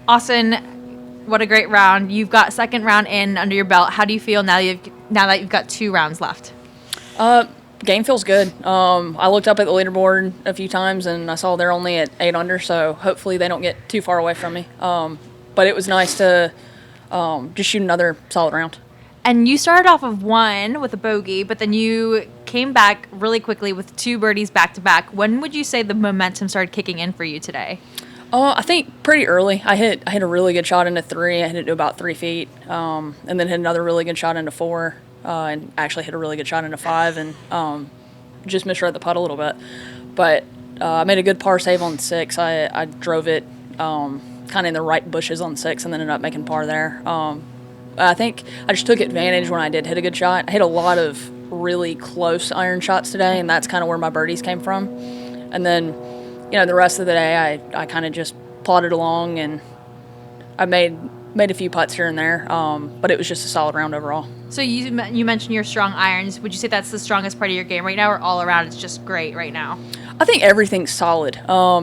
Austin, what a great round. You've got second round in under your belt. How do you feel now that you've got 2 rounds left? Game feels good. I looked up at the leaderboard a few times and I saw they're only at 8 under, so hopefully they don't get too far away from me. But it was nice to just shoot another solid round. And you started off of 1 with a bogey, but then you came back really quickly with 2 birdies back to back. When would you say the momentum started kicking in for you today? I think pretty early. I hit a really good shot into 3. I hit it to about 3 feet, and then hit another really good shot into 4, and actually hit a really good shot into 5, and just misread the putt a little bit. But I made a good par save on 6. I drove it kind of in the right bushes on 6, and then ended up making par there. I think I just took advantage when I did hit a good shot. I hit a lot of really close iron shots today, and that's kind of where my birdies came from. And then, the rest of the day I kind of just plodded along, and I made a few putts here and there, but it was just a solid round overall. So you mentioned your strong irons. Would you say that's the strongest part of your game right now, or all around it's just great right now? I think everything's solid.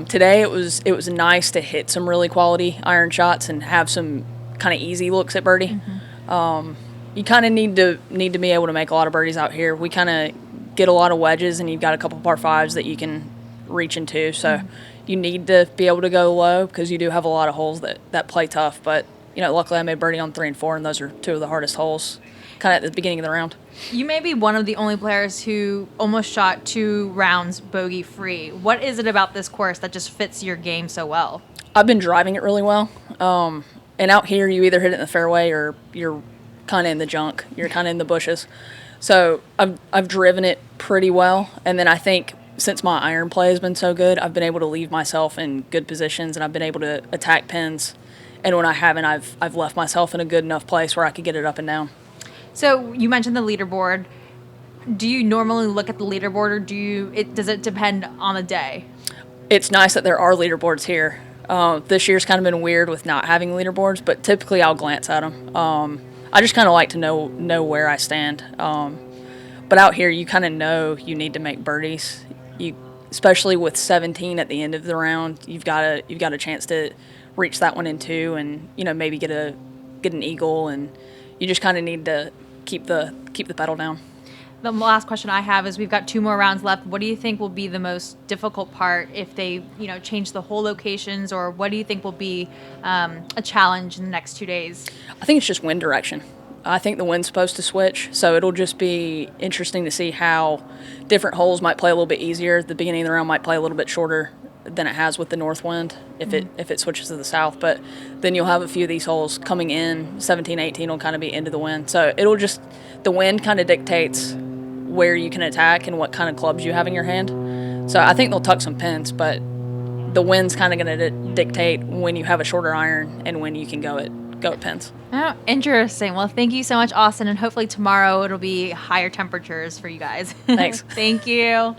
Today it was nice to hit some really quality iron shots and have some kind of easy looks at birdie. Mm-hmm. You kind of need to be able to make a lot of birdies out here. We kind of get a lot of wedges, and you've got a couple par 5s that you can reach into. So you need to be able to go low because you do have a lot of holes that play tough. But luckily I made birdie on 3 and 4, and those are 2 of the hardest holes, kind of at the beginning of the round. You may be one of the only players who almost shot 2 rounds bogey free. What is it about this course that just fits your game so well? I've been driving it really well. And out here, you either hit it in the fairway or you're kind of in the junk. You're kind of in the bushes. So I've driven it pretty well. And then I think since my iron play has been so good, I've been able to leave myself in good positions, and I've been able to attack pins. And when I haven't, I've left myself in a good enough place where I could get it up and down. So you mentioned the leaderboard. Do you normally look at the leaderboard, or does it depend on the day? It's nice that there are leaderboards here. This year's kind of been weird with not having leaderboards, but typically I'll glance at them. I just kind of like to know where I stand. But out here, you kind of know you need to make birdies. Especially with 17 at the end of the round, you've got a chance to reach that one in 2, and maybe get an eagle, and you just kind of need to keep the pedal down. The last question I have is, we've got 2 more rounds left. What do you think will be the most difficult part if they, change the whole locations, or what do you think will be a challenge in the next 2 days? I think it's just wind direction. I think the wind's supposed to switch, so it'll just be interesting to see how different holes might play a little bit easier. The beginning of the round might play a little bit shorter than it has with the north wind if it switches to the south. But then you'll have a few of these holes coming in. 17, 18 will kind of be into the wind. So the wind kind of dictates where you can attack and what kind of clubs you have in your hand. So I think they'll tuck some pins, but the wind's kind of going to dictate when you have a shorter iron and when you can go at pins. Oh, interesting. Well, thank you so much, Austin, and hopefully tomorrow it'll be higher temperatures for you guys. Thanks. Thank you.